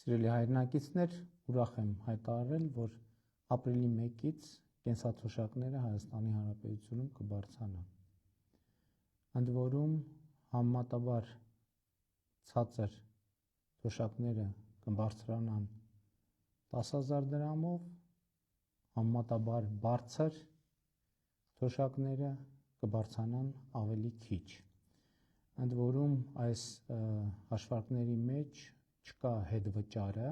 Սիրելի հայրենակիցներ, ուրախ եմ հայտարարել, որ ապրիլի 1-ից կենսաթոշակները Հայաստանի Հանրապետությունում կբարձրանան։ Ընդ որում համեմատաբար ցածր թոշակները կբարձրանան 10,000 դրամով, համեմատաբար բարձր թոշակները կբարձրանան ավելի քիչ։ Ընդ որում այս հաշվարկների մեջ չկա հետվճարը,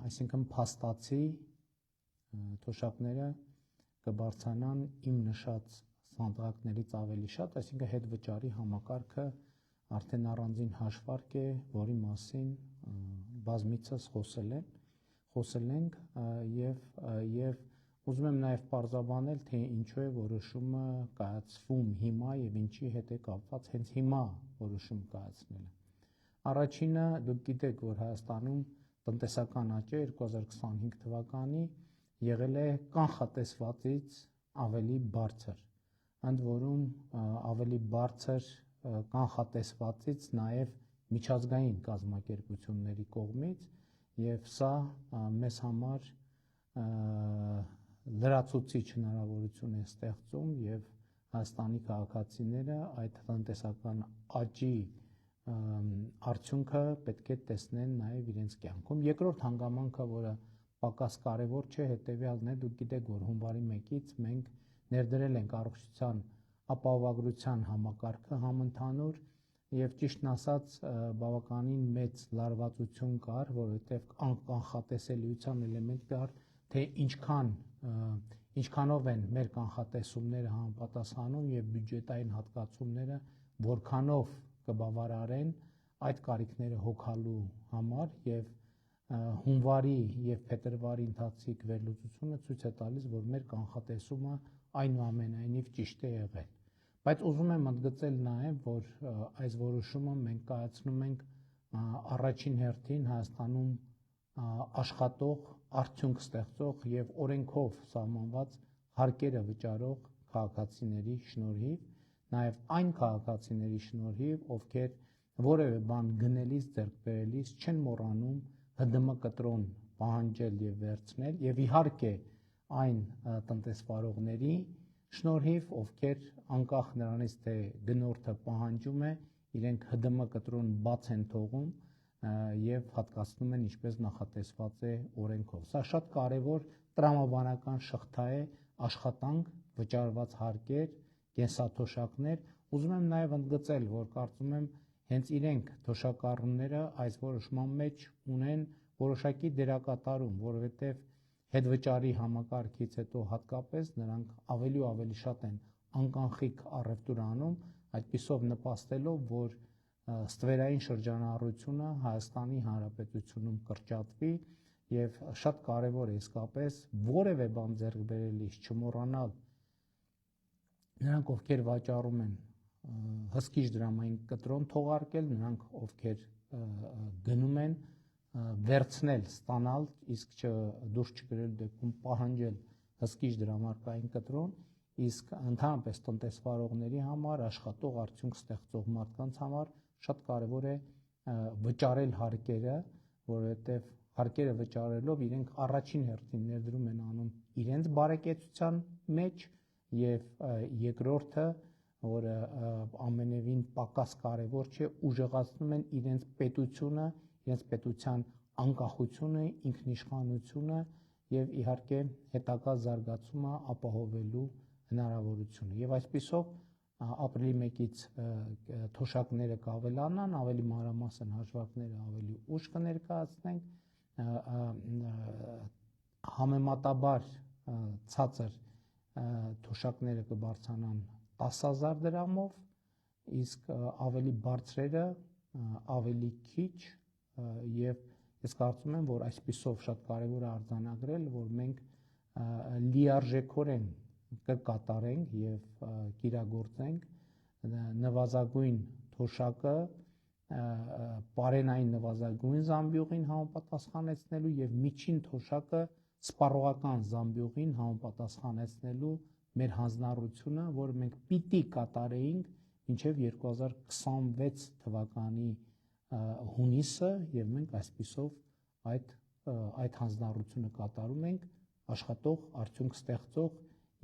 այսինքն փաստացի թոշակները կբարձրանան իմ նշած սանդղակներից ավելի շատ, այսինքն հետվճարի համակարգը արդեն առանձին հաշվարկ է, որի մասին բազմիցս խոսել ենք եւ ուզում եմ նաև պարզաբանել, թե ինչու է որոշումը կայացվում հիմա եւ ինչի հետ է կապված հենց հիմա որոշում կայացնելը։ Առաջինը, դուք գիտեք, որ Հայաստանում տնտեսական աճը 2025 թվականի եղել է կանխատեսվածից ավելի բարձր, ընդ որում ավելի բարձր կանխատեսվածից նաև միջազգային կազմակերպությունների կողմից, եւ սա մեզ համար լրացուցիչ հնարավորություն է ստեղծում եւ Հայաստանի քաղաքացիները այդ տնտեսական աճի արդյունքը պետք է տեսնեն նաև իրենց կյանքում։ Երկրորդ հանգամանքը, որը պակաս կարևոր չէ, հետեւյալն է, դուք գիտեք, որ հունվարի 1-ից մենք ներդրել ենք առողջության ապահովագրության համակարգը համընդհանուր եւ ճիշտն ասած բավականին մեծ լարվածություն կար, որովհետեւ անկանխատեսելիության էլեմենտ կար, թե ինչքանով են մեր կանխատեսումները համապատասխանում եւ բյուջետային հատկացումները որքանով կբավարարեն այդ կարիքները հոգալու համար եւ հունվարի եւ փետրվարի ընթացիկ վերլուծությունը ցույց է տալիս, որ մեր կանխատեսումը այնուամենայնիվ ճիշտ է եղել։ Բայց ուզում եմ ընդգծել նաեւ, որ այս որոշումը մենք կայացնում ենք առաջին հերթին Հայաստանում աշխատող, արդյունք ստեղծող եւ օրենքով սահմանված հարկերը վճարող քաղաքացիների շնորհիվ, նաեւ այն քաղաքացիների շնորհիվ, ովքեր որևէ բան գնելիս, ձեռք բերելիս չեն մոռանում ՀԴՄ կտրոն պահանջել եւ վերցնել, եւ իհարկե այն տնտեսվարողների շնորհիվ, ովքեր անկախ նրանից, թե գնորդը պահանջում է, իրենք ՀԴՄ կտրոն բաց են թողում եւ հատկացնում են ինչպես նախատեսված է օրենքով։ Սա շատ կարեւոր տրամաբանական շղթա է, աշխատանք, վճարված հարկեր, կենսաթոշակներ։ Ուզում եմ նաեւ ընդգծել, որ կարծում եմ հենց իրենք թոշակառուները այս որոշման մեջ ունեն որոշակի դերակատարում, որովհետեւ հետվճարի համակարգից հետո հատկապես նրանք ավելի ու ավելի շատ են անկանխիկ առևտուր անում, այդպիսով նպաստելով, որ ստվերային շրջանառությունը Հայաստանի Հանրապետությունում կրճատվի եւ շատ կարեւոր է իսկապես որևէ բան ձեռք բերելիս չմոռանալ նրանք, ովքեր վաճառում են հսկիչ դրամային կտրոն թողարկել, նրանք, ովքեր գնում են վերցնել, ստանալ, իսկ դուրս չգրել դեպքում պահանջել հսկիչ դրամարկային կտրոն, իսկ ընդհանրապես տնտեսվարողների համար, աշխատող արդյունք ստեղծող մարդկանց համար շատ կարևոր է վճարել հարկերը, որովհետև հարկերը վճարելով իրենք առաջին հերթին ներդրում են անում իրենց բարեկեցության մեջ եւ երկրորդը, որը ամենևին պակաս կարևոր չէ, ուժեղացնում են իրենց պետությունը, իրենց պետության անկախությունը, ինքնիշխանությունը եւ իհարկե հետագա զարգացումը ապահովելու հնարավորությունը։ Եվ այսպիսով ապրիլի 1-ից թոշակները կավելանան, ավելի մանրամասն հաշվարկները ավելի ուշ կներկայացնենք, համեմատաբար ցածր թոշակները կբարձրանան 10,000 դրամով, իսկ ավելի բարձրերը ավելի քիչ եւ ես կարծում եմ, որ այսպիսով շատ կարեւոր է արձանագրել, որ մենք լիարժեքորեն կկատարենք եւ կիրագործենք նվազագույն թոշակը պարենային նվազագույն զամբյուղին համապատասխանեցնելու եւ միջին թոշակը սպառողական զամբյուղին համապատասխանեցնելու մեր հանձնառությունը, որը մենք պիտի կատարեինք մինչև 2026 թվականի հունիսը եւ մենք այսպիսով այդ հանձնառությունը կատարում ենք աշխատող, արդյունք ստեղծող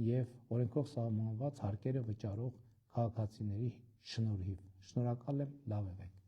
եւ օրենքով սահմանված հարկերը վճարող քաղաքացիների շնորհիվ։ Շնորհակալ եմ, լավ եղեք։